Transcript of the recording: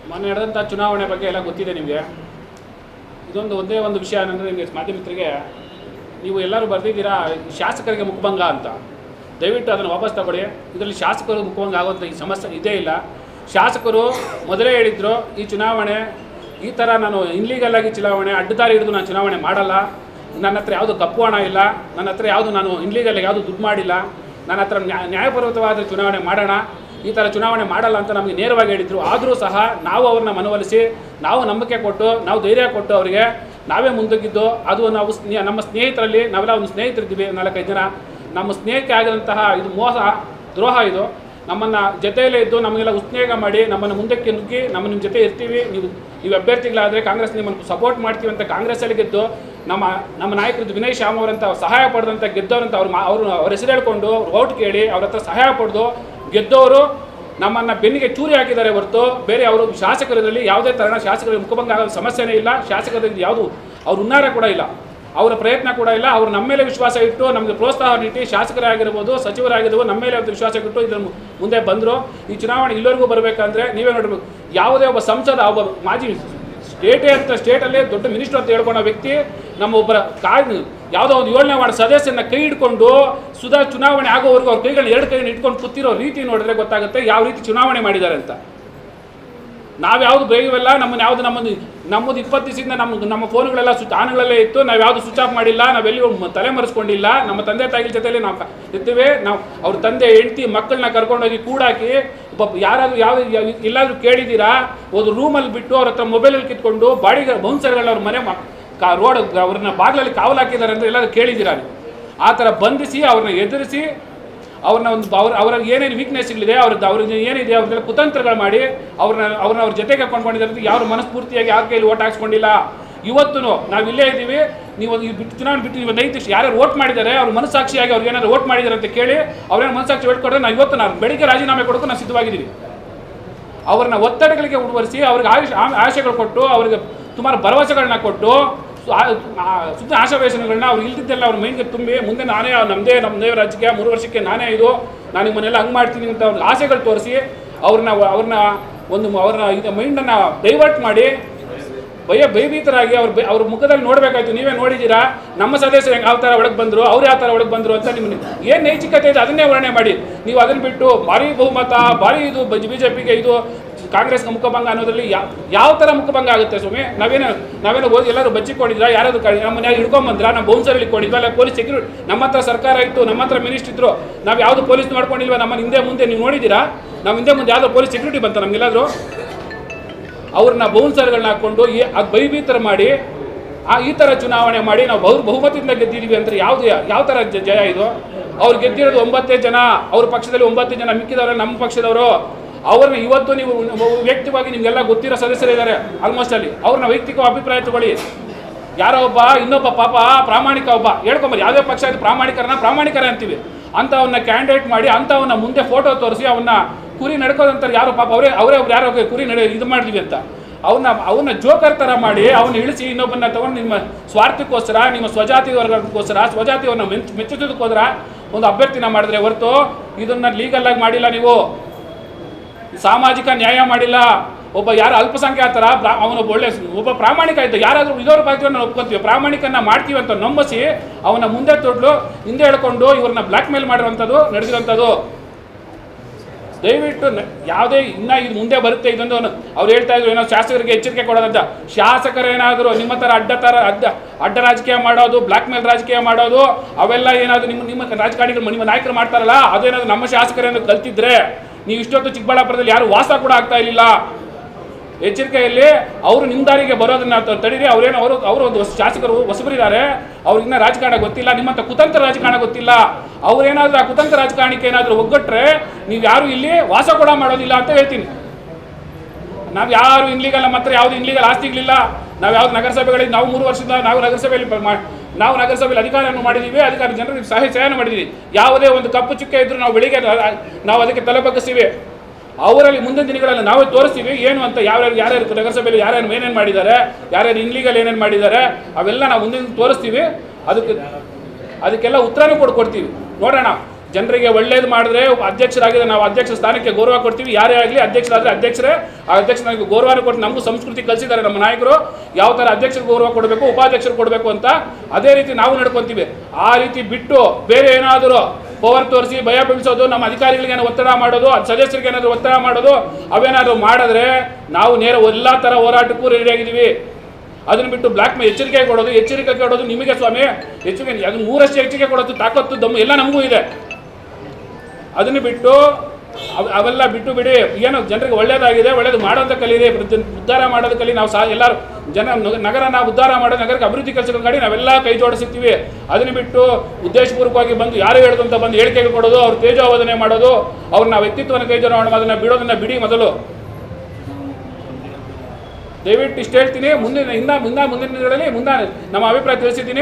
ಮೊನ್ನೆ ನಡೆದಂಥ ಚುನಾವಣೆ ಬಗ್ಗೆ ಎಲ್ಲ ಗೊತ್ತಿದೆ ನಿಮಗೆ. ಒಂದೇ ಒಂದು ವಿಷಯ ಏನಂದರೆ, ನಿಮಗೆ ಮಾಧ್ಯಮಿಕರಿಗೆ ನೀವು ಎಲ್ಲರೂ ಬರೆದಿದ್ದೀರಾ ಶಾಸಕರಿಗೆ ಮುಖಭಂಗ ಅಂತ. ದಯವಿಟ್ಟು ಅದನ್ನು ವಾಪಸ್ ತಗೊಳ್ಳಿ. ಇದರಲ್ಲಿ ಶಾಸಕರು ಮುಖಭಂಗ ಆಗೋಂಥ ಈ ಸಮಸ್ಯೆ ಇದೇ ಇಲ್ಲ. ಶಾಸಕರು ಮೊದಲೇ ಹೇಳಿದ್ರು, ಈ ಚುನಾವಣೆ ಈ ಥರ ನಾನು ಇನ್ಲೀಗಲ್ ಆಗಿ ಚುನಾವಣೆ ಅಡ್ಡದಾರಿ ಹಿಡಿದು ನಾನು ಚುನಾವಣೆ ಮಾಡಲ್ಲ, ನನ್ನ ಹತ್ರ ಯಾವುದು ಕಪ್ಪು ಹಣ ಇಲ್ಲ, ನನ್ನ ಹತ್ರ ಯಾವುದು ನಾನು ಇನ್ಲೀಗಲ್ ಯಾವುದು ದುಡ್ಡು ಮಾಡಿಲ್ಲ, ನನ್ನ ಹತ್ರ ನ್ಯಾಯಪೂರ್ವಕವಾದ ಚುನಾವಣೆ ಮಾಡೋಣ, ಈ ಥರ ಚುನಾವಣೆ ಮಾಡಲ್ಲ ಅಂತ ನಮಗೆ ನೇರವಾಗಿ ಹೇಳಿದರು. ಆದರೂ ಸಹ ನಾವು ಅವ್ರನ್ನ ಮನವೊಲಿಸಿ, ನಾವು ನಂಬಿಕೆ ಕೊಟ್ಟು, ನಾವು ಧೈರ್ಯ ಕೊಟ್ಟು ಅವರಿಗೆ ನಾವೇ ಮುಂದೋಗಿದ್ದು. ಅದು ನಾವು ನಮ್ಮ ಸ್ನೇಹಿತರಲ್ಲಿ ನಾವೆಲ್ಲ ಒಂದು ಸ್ನೇಹಿತರಿದ್ದೀವಿ 4-5 ಜನ. ನಮ್ಮ ಸ್ನೇಹಕ್ಕೆ ಆಗಿದಂತಹ ಇದು ಮೋಸ, ದ್ರೋಹ. ಇದು ನಮ್ಮನ್ನು ಜೊತೆಯಲ್ಲೇ ಇದ್ದು ನಮಗೆಲ್ಲ ಉಸ್ನೇಹ ಮಾಡಿ ನಮ್ಮನ್ನು ಮುಂದಕ್ಕೆ ನುಗ್ಗಿ ನಿಮ್ಮ ಜೊತೆ ಇರ್ತೀವಿ, ನೀವು ಅಭ್ಯರ್ಥಿಗಳಾದರೆ ಕಾಂಗ್ರೆಸ್ ನಿಮ್ಮನ್ನು ಸಪೋರ್ಟ್ ಮಾಡ್ತೀವಿ ಅಂತ ಕಾಂಗ್ರೆಸ್ಸಲ್ಲಿ ಗೆದ್ದು ನಮ್ಮ ನಾಯಕರು ವಿನಯ್ ಶ್ಯಾಮ್ ಅವರಂತ ಸಹಾಯ ಪಡೆದಂಥ ಗೆದ್ದವರಂತ ಅವ್ರ ಹೆಸರು ಹೇಳ್ಕೊಂಡು ಓಟ್ ಕೇಳಿ ಅವ್ರ ಹತ್ರ ಸಹಾಯ ಪಡೆದು ಗೆದ್ದವರು ನಮ್ಮನ್ನು ಬೆನ್ನಿಗೆ ಚೂರಿ ಹಾಕಿದ್ದಾರೆ ಹೊರತು ಬೇರೆ ಅವರು ಶಾಸಕರಲ್ಲಿ ಯಾವುದೇ ಥರ ಶಾಸಕರಿಗೆ ಮುಖಭಂಗ ಆಗೋ ಸಮಸ್ಯೆನೇ ಇಲ್ಲ. ಶಾಸಕರಿಂದ ಯಾವುದು ಅವ್ರ ಹುನ್ನಾರ ಕೂಡ ಇಲ್ಲ, ಅವರ ಪ್ರಯತ್ನ ಕೂಡ ಇಲ್ಲ. ಅವರು ನಮ್ಮ ಮೇಲೆ ವಿಶ್ವಾಸ ಇಟ್ಟು ನಮಗೆ ಪ್ರೋತ್ಸಾಹ ನೀಡಿ ಶಾಸಕರಾಗಿರ್ಬೋದು, ಸಚಿವರಾಗಿರ್ಬೋದು, ನಮ್ಮ ಮೇಲೆ ಒಂದು ವಿಶ್ವಾಸ ಇಟ್ಟು ಇದನ್ನು ಮುಂದೆ ಬಂದರು. ಈ ಚುನಾವಣೆ ಇಲ್ಲಿವರೆಗೂ ಬರಬೇಕಂದ್ರೆ ನೀವೇ ನೋಡಬೇಕು, ಯಾವುದೇ ಒಬ್ಬ ಸಂಸದ, ಒಬ್ಬ ಮಾಜಿ ಸ್ಟೇಟಲ್ಲೇ ದೊಡ್ಡ ಮಿನಿಸ್ಟರ್ ಅಂತ ಹೇಳ್ಕೊಂಡ ವ್ಯಕ್ತಿ ನಮ್ಮ ಒಬ್ಬರ ಯಾವುದೋ ಒಂದು 7ನೇ ವಾರ್ಡ್ ಸದಸ್ಯನ ಕೈ ಹಿಡ್ಕೊಂಡು ಚುನಾವಣೆ ಆಗೋವರೆಗೂ ಅವ್ರ ಕೈಗಳನ್ನ 2 ಕೈಗಳನ್ನ ಇಟ್ಕೊಂಡು ಕೂತಿರೋ ರೀತಿ ನೋಡಿದ್ರೆ ಗೊತ್ತಾಗುತ್ತೆ ಯಾವ ರೀತಿ ಚುನಾವಣೆ ಮಾಡಿದ್ದಾರೆ ಅಂತ. ನಾವ್ಯಾವುದು ಬೇಯಿವಲ್ಲ, ನಮ್ಮದು 20 ದಿವಸದಿಂದ ನಮ್ಮ ಫೋನ್ಗಳೆಲ್ಲ ಆನ್ಗಳಲ್ಲೇ ಇತ್ತು. ನಾವು ಯಾವುದು ಸ್ವಿಚ್ ಆಫ್ ಮಾಡಿಲ್ಲ, ನಾವೆಲ್ಲಿ ತಲೆ ಮರೆಸ್ಕೊಂಡಿಲ್ಲ. ನಮ್ಮ ತಂದೆ ತಾಯಿಗಳ ಜೊತೆಯಲ್ಲಿ ನಾವು ಇರ್ತೀವಿ. ನಾವು ಅವ್ರ ತಂದೆ ಹೆಂಡತಿ ಮಕ್ಕಳನ್ನ ಕರ್ಕೊಂಡೋಗಿ ಕೂಡಾಕಿ ಯಾರಾದರೂ ಎಲ್ಲಾದರೂ ಕೇಳಿದ್ದೀರಾ, ಒಂದು ರೂಮಲ್ಲಿ ಬಿಟ್ಟು ಅವ್ರ ಹತ್ರ ಮೊಬೈಲಲ್ಲಿ ಕಿತ್ಕೊಂಡು ಬಾಡಿಗೆ ಬೌನ್ಸರ್ಗಳನ್ನ ಅವ್ರ ಮನೆ ರೋಡ್ ಅವ್ರನ್ನ ಬಾಗಿಲಲ್ಲಿ ಕಾವಲು ಹಾಕಿದ್ದಾರೆ ಅಂದರೆ ಎಲ್ಲರೂ ಕೇಳಿದ್ದೀರಾ ನೀವು? ಆ ಥರ ಬಂಧಿಸಿ ಅವ್ರನ್ನ ಎದುರಿಸಿ ಅವ್ರನ್ನ ಅವ್ರ ಏನೇನು ವೀಕ್ನೆಸ್ಗಳಿದೆ ಅವ್ರಿಗೆ ಏನಿದೆ ಅವ್ರನ್ನೆಲ್ಲ ಕುತಂತ್ರಗಳು ಮಾಡಿ ಅವ್ರ ಜೊತೆಗೆ ಕೊಂಡ್ಕೊಂಡಿದ್ದಾರೆ. ಯಾರು ಮನಸ್ಫೂರ್ತಿಯಾಗಿ ಯಾರ ಕೈಲಿ ಓಟ್ ಹಾಕ್ಸ್ಕೊಂಡಿಲ್ಲ. ಇವತ್ತು ನಾವು ಇಲ್ಲೇ ಇದ್ದೀವಿ. ನೀವು ಬಿಟ್ಟು ಚುನಾವಣೆ ಬಿಟ್ಟು ನೀವು ನೈತಿಷ್ಟು ಯಾರ್ಯಾರು ಓಟ್ ಮಾಡಿದ್ದಾರೆ ಅವ್ರ ಮನಸ್ಸಾಕ್ಷಿಯಾಗಿ ಅವ್ರು ಏನಾದ್ರು ಓಟ್ ಮಾಡಿದ್ದಾರೆ ಅಂತ ಕೇಳಿ ಅವ್ರೇನು ಮನಸ್ಸಾಕ್ಷಿ ಹೇಳ್ಕೊಡ್ರೆ ನಾನು ಬೆಳಿಗ್ಗೆ ರಾಜೀನಾಮೆ ಕೊಡೋಕ್ಕೂ ನಾವು ಸಿದ್ಧವಾಗಿದ್ದೀವಿ. ಅವ್ರನ್ನ ಒತ್ತಡಗಳಿಗೆ ಉಡ್ವರಿಸಿ ಅವ್ರಿಗೆ ಆಶೆಗಳು ಕೊಟ್ಟು ಅವ್ರಿಗೆ ಸುಮಾರು ಭರವಸೆಗಳನ್ನ ಕೊಟ್ಟು ಸುತ್ತ ಆಶಾವೇಶನಗಳನ್ನ ಅವ್ರು ಇಲ್ದಿದ್ದೆಲ್ಲ ಅವ್ರ ಮೈಂಡ್ಗೆ ತುಂಬಿ ಮುಂದೆ ನಾನೇ ನಮ್ಮದೇ ರಾಜ್ಯಕ್ಕೆ 3 ವರ್ಷಕ್ಕೆ ನಾನೇ ನಾನು ನಿಮ್ಮನ್ನೆಲ್ಲ ಹಂಗೆ ಮಾಡ್ತೀನಿ ಅಂತ ಅವ್ರಿಗೆ ಆಸೆಗಳು ತೋರಿಸಿ ಅವ್ರನ್ನ ಇದು ಮೈಂಡನ್ನು ಡೈವರ್ಟ್ ಮಾಡಿ ಭಯಭೀತರಾಗಿ ಅವ್ರ ಮುಖದಲ್ಲಿ ನೋಡಬೇಕಾಯ್ತು. ನೀವೇ ನೋಡಿದ್ದೀರಾ ನಮ್ಮ ಸದಸ್ಯರು ಯಾವ ಥರ ಒಳಗೆ ಬಂದರು, ಅವ್ರು ಯಾವ ಥರ ಒಳಗೆ ಬಂದರು ಅಂತ ನಿಮ್ಮನ್ನು ಏನು ನೈತಿಕತೆ ಇದೆ ಅದನ್ನೇ ವರ್ಣನೆ ಮಾಡಿ. ನೀವು ಅದನ್ನು ಬಿಟ್ಟು ಭಾರಿ ಬಹುಮತ, ಭಾರಿ ಇದು BJPಗೆ ಇದು ಕಾಂಗ್ರೆಸ್ಗೆ ಮುಖಭಂಗ ಅನ್ನೋದ್ರಲ್ಲಿ ಯಾವ ಥರ ಮುಖಭಂಗ ಆಗುತ್ತೆ ಸ್ವಾಮಿ? ನಾವೇನೋ ಹೋಗಿ ಎಲ್ಲರೂ ಬಚ್ಚಿಕೊಂಡಿದ್ರಾ? ಯಾರಾದ್ರು ನಮ್ಮನ್ನ ಹಿಡ್ಕೊಂಬಂದ್ರ? ನಾವು ಬೌನ್ಸರ್ ಇಟ್ಕೊಂಡಿದ್ವಾ? ಇಲ್ಲ ಪೊಲೀಸ್ ಸೆಕ್ಯೂರಿಟಿ? ನಮ್ಮ ಹತ್ರ ಸರ್ಕಾರ ಇತ್ತು, ನಮ್ಮ ಹತ್ರ ಮಿನಿಸ್ಟರ್ ಇದ್ರು, ನಾವು ಯಾವುದು ಪೊಲೀಸ್ ಮಾಡ್ಕೊಂಡಿಲ್ವಾ? ನಮ್ಮ ಹಿಂದೆ ಮುಂದೆ ನೀವು ನೋಡಿದ್ದೀರಾ? ನಮ್ಮ ಹಿಂದೆ ಮುಂದೆ ಯಾವುದೋ ಪೊಲೀಸ್ ಸೆಕ್ಯೂರಿಟಿ ಬಂತ ನಮಗೆಲ್ಲಾದರೂ? ಅವ್ರನ್ನ ಬೌನ್ಸರ್ಗಳನ್ನ ಹಾಕ್ಕೊಂಡು ಅದು ಭಯಭೀತರ ಮಾಡಿ ಈ ಥರ ಚುನಾವಣೆ ಮಾಡಿ ನಾವು ಬಹುಮತದಿಂದ ಗೆದ್ದಿದ್ದೀವಿ ಅಂದರೆ ಯಾವ ಥರ ಜಯ ಇದು? ಅವ್ರು ಗೆದ್ದಿರೋದು 9 ಜನ, ಅವ್ರ ಪಕ್ಷದಲ್ಲಿ 9 ಜನ, ಮಿಕ್ಕಿದವರು ನಮ್ಮ ಪಕ್ಷದವರು. ಅವ್ರನ್ನ ಇವತ್ತು ನೀವು ವ್ಯಕ್ತಿವಾಗಿ ನಿಮಗೆಲ್ಲ ಗೊತ್ತಿರೋ ಸದಸ್ಯರಿದ್ದಾರೆ ಆಲ್ಮೋಸ್ಟ್ ಅಲ್ಲಿ. ಅವ್ರನ್ನ ವೈಯಕ್ತಿಕ ಅಭಿಪ್ರಾಯ ತಗೊಳ್ಳಿ. ಯಾರೋ ಇನ್ನೊಬ್ಬ ಪಾಪ ಪ್ರಾಮಾಣಿಕ ಹೇಳ್ಕೊಂಬರಿ, ಯಾವುದೇ ಪಕ್ಷ ಅದು ಪ್ರಾಮಾಣಿಕರ ಅಂತೀವಿ ಅಂಥವನ್ನ ಕ್ಯಾಂಡಿಡೇಟ್ ಮಾಡಿ ಅಂಥವನ್ನ ಮುಂದೆ ಫೋಟೋ ತೋರಿಸಿ ಅವನ್ನ ಕುರಿ ನಡ್ಕೋದಂತಾರೆ. ಯಾರೋ ಪಾಪ ಅವರೇ ಯಾರೋ ಕುರಿ ಇದು ಮಾಡಿದ್ವಿ ಅಂತ ಅವನ್ನ ಜೋಕರ್ ಥರ ಮಾಡಿ ಅವನ್ನ ಇಳಿಸಿ ಇನ್ನೊಬ್ಬನ್ನ ತಗೊಂಡು ನಿಮ್ಮ ಸ್ವಾರ್ಥಕ್ಕೋಸ್ಕರ, ನಿಮ್ಮ ಸ್ವಜಾತಿ ವರ್ಗಕ್ಕೋಸ್ಕರ, ಸ್ವಜಾತಿಯವ್ರನ್ನ ಮೆಚ್ಚೋದಕ್ಕೋಸ್ಕರ ಒಂದು ಅಭ್ಯರ್ಥಿನ ಮಾಡಿದ್ರೆ ಹೊರತು ಇದನ್ನ ಲೀಗಲ್ ಆಗಿ ಮಾಡಿಲ್ಲ. ನೀವು ಸಾಮಾಜಿಕ ನ್ಯಾಯ ಮಾಡಿಲ್ಲ. ಒಬ್ಬ ಯಾರು ಅಲ್ಪಸಂಖ್ಯಾತರ ಅವನೊಬ್ಬ ಒಬ್ಬ ಪ್ರಾಮಾಣಿಕ ಇದ್ದ ಯಾರಾದರೂ ಇದೋರ ಪಾತ್ರ ನಾವು ಒಪ್ಕೊಂತೀವಿ, ಪ್ರಾಮಾಣಿಕನ ಮಾಡ್ತೀವಿ ಅಂತ ನಂಬಿಸಿ ಅವನ ಮುಂದೆ ತೊಡ್ಲು ಹಿಂದೆ ಹೇಳ್ಕೊಂಡು ಇವ್ರನ್ನ ಬ್ಲ್ಯಾಕ್ ಮೇಲ್ ಮಾಡಿರುವಂಥದ್ದು ನಡೆದಿರೋಂಥದ್ದು. ದಯವಿಟ್ಟು ಯಾವುದೇ ಇನ್ನೂ ಇದು ಮುಂದೆ ಬರುತ್ತೆ ಇದೊಂದು ಅವ್ರು ಹೇಳ್ತಾ ಇದ್ರು ಏನೋ ಶಾಸಕರಿಗೆ ಎಚ್ಚರಿಕೆ ಕೊಡೋದಂತ. ಶಾಸಕರೇನಾದರೂ ನಿಮ್ಮ ಥರ ಅಡ್ಡ ರಾಜಕೀಯ ಮಾಡೋದು, ಬ್ಲ್ಯಾಕ್ ಮೇಲ್ ರಾಜಕೀಯ ಮಾಡೋದು ಅವೆಲ್ಲ ಏನಾದರೂ ನಿಮ್ಮ ರಾಜಕಾರಣಿಗಳು ನಿಮ್ಮ ನಾಯಕರು ಮಾಡ್ತಾರಲ್ಲ, ಅದೇನಾದರೂ ನಮ್ಮ ಶಾಸಕರೇನಾದ್ರು ಕಲ್ತಿದ್ರೆ ನೀವು ಇಷ್ಟೊತ್ತು ಚಿಕ್ಕಬಳ್ಳಾಪುರದಲ್ಲಿ ಯಾರು ವಾಸ ಕೂಡ ಆಗ್ತಾ ಇರಲಿಲ್ಲ. ಎಚ್ಚರಿಕೆಯಲ್ಲಿ ಅವರು ನಿಮ್ಮ ದಾರಿಗೆ ಬರೋದನ್ನ ತಡೀರಿ. ಅವರು ಒಂದು ಶಾಸಕರು ಹೊಸಬರಿದ್ದಾರೆ, ಅವ್ರಿಗಿನ್ನ ರಾಜಕಾರಣ ಗೊತ್ತಿಲ್ಲ, ನಿಮ್ಮಂಥ ಕುತಂತ್ರ ರಾಜಕಾರಣ ಗೊತ್ತಿಲ್ಲ. ಅವ್ರೇನಾದ್ರೂ ಆ ಕುತಂತ್ರ ರಾಜಕಾರಣಕ್ಕೆ ಏನಾದರೂ ಒಗ್ಗಟ್ರೆ ನೀವು ಯಾರು ಇಲ್ಲಿ ವಾಸ ಕೂಡ ಮಾಡೋದಿಲ್ಲ ಅಂತ ಹೇಳ್ತೀನಿ. ನಾವು ಯಾರು ಇನ್ಲೀಗಲ್, ನಮ್ಮ ಹತ್ರ ಯಾವುದು ಇನ್ಲೀಗಲ್ ಆಸ್ತಿಗಳಿಲ್ಲ. ನಾವು ಯಾವ್ದು ನಗರಸಭೆಗಳಿಗೆ ನಾವು 3 ವರ್ಷದಿಂದ ನಾವು ನಗರಸಭೆಯಲ್ಲಿ ಅಧಿಕಾರವನ್ನು ಮಾಡಿದ್ದೀವಿ, ಜನರಿಗೆ ಸಹಾಯ ಮಾಡಿದ್ದೀವಿ. ಯಾವುದೇ ಒಂದು ಕಪ್ಪು ಚುಕ್ಕೆ ಇದ್ರೂ ನಾವು ಬೆಳಿಗ್ಗೆ ನಾವು ಅದಕ್ಕೆ ತಲೆ ಬಗ್ಗಿಸ್ತೀವಿ. ಅವರಲ್ಲಿ ಮುಂದಿನ ದಿನಗಳಲ್ಲಿ ನಾವೇ ತೋರಿಸ್ತೀವಿ ಏನು ಅಂತ, ಯಾರ್ಯಾರು ನಗರಸಭೆಯಲ್ಲಿ ಯಾರ್ಯಾರು ಏನೇನು ಮಾಡಿದ್ದಾರೆ, ಯಾರ್ಯಾರು ಇನ್ಲೀಗಲ್ ಏನೇನು ಮಾಡಿದ್ದಾರೆ ಅವೆಲ್ಲ ನಾವು ಮುಂದಿನ ತೋರಿಸ್ತೀವಿ. ಅದಕ್ಕೆಲ್ಲ ಉತ್ತರನೂ ಕೊಡ್ತೀವಿ. ನೋಡೋಣ ಜನರಿಗೆ ಒಳ್ಳೇದು ಮಾಡಿದ್ರೆ ಅಧ್ಯಕ್ಷರಾಗಿದೆ ನಾವು ಅಧ್ಯಕ್ಷ ಸ್ಥಾನಕ್ಕೆ ಗೌರವ ಕೊಡ್ತೀವಿ. ಯಾರೇ ಆಗಲಿ ಅಧ್ಯಕ್ಷರಾದರೆ ಅಧ್ಯಕ್ಷರೇ, ಆ ಅಧ್ಯಕ್ಷನಿಗೆ ಗೌರವನ ಕೊಟ್ಟು ನಮಗೂ ಸಂಸ್ಕೃತಿ ಕಲಿಸಿದ್ದಾರೆ ನಮ್ಮ ನಾಯಕರು. ಯಾವ ಥರ ಅಧ್ಯಕ್ಷರಿಗೆ ಗೌರವ ಕೊಡಬೇಕು, ಉಪಾಧ್ಯಕ್ಷರು ಕೊಡಬೇಕು ಅಂತ ಅದೇ ರೀತಿ ನಾವು ನಡ್ಕೊತೀವಿ. ಆ ರೀತಿ ಬಿಟ್ಟು ಬೇರೆ ಏನಾದರೂ ಪವರ್ ತೋರಿಸಿ ಭಯ ಬೀಳಿಸೋದು, ನಮ್ಮ ಅಧಿಕಾರಿಗಳಿಗೆ ಒತ್ತಡ ಮಾಡೋದು, ಸದಸ್ಯರಿಗೆ ಏನಾದರೂ ಒತ್ತಡ ಮಾಡೋದು, ಅವೇನಾದರೂ ಮಾಡಿದ್ರೆ ನಾವು ನೇರ ಎಲ್ಲ ಥರ ಹೋರಾಟಕ್ಕೂ ರೆಡಿಯಾಗಿದ್ದೀವಿ. ಅದನ್ನು ಬಿಟ್ಟು ಬ್ಲ್ಯಾಕ್ ಮೇಲ್ ಎಚ್ಚರಿಕೆ ಕೊಡೋದು ನಿಮಗೆ ಸ್ವಾಮಿ, ಎಚ್ಚರಿಕೆ ಅದು 100ರಷ್ಟು ಎಚ್ಚರಿಕೆ ಕೊಡೋದು ತಾಕತ್ತು ದಮ್ಮು ಎಲ್ಲ ನಮಗೂ ಇದೆ. ಅದನ್ನು ಬಿಟ್ಟು ಅವೆಲ್ಲ ಬಿಟ್ಟು ಬಿಡಿ. ಏನು ಜನರಿಗೆ ಒಳ್ಳೇದಾಗಿದೆ, ಒಳ್ಳೇದು ಮಾಡೋಂಥ ಕಲೀರಿ, ಉದ್ಧಾರ ಮಾಡೋದು ಕಲಿ. ನಾವು ಎಲ್ಲರೂ ನಗರನ ಉದ್ಧಾರ ಮಾಡೋದು, ನಗರಕ್ಕೆ ಅಭಿವೃದ್ಧಿ ಕೆಲಸಗಳ ಗಾಡಿ ನಾವೆಲ್ಲ ಕೈ ಜೋಡಿಸ್ತೀವಿ. ಅದನ್ನು ಬಿಟ್ಟು ಉದ್ದೇಶಪೂರ್ವಕವಾಗಿ ಬಂದು ಯಾರು ಹೇಳ್ದಂತ ಬಂದು ಹೇಳಿಕೆಗಳು ಕೊಡೋದು, ಅವ್ರ ತೇಜೋವಧನೆ ಮಾಡೋದು, ಅವ್ರನ್ನ ವ್ಯಕ್ತಿತ್ವನ ಕೈ ಜೋಡ ಮಾಡೋದನ್ನ ಬಿಡೋದನ್ನ ಬಿಡಿ. ಮೊದಲು ದಯವಿಟ್ಟು ಇಷ್ಟು ಹೇಳ್ತೀನಿ. ಮುಂದಿನ ದಿನಗಳಲ್ಲಿ ನಮ್ಮ ಅಭಿಪ್ರಾಯ ತಿಳಿಸಿದ್ದೀನಿ.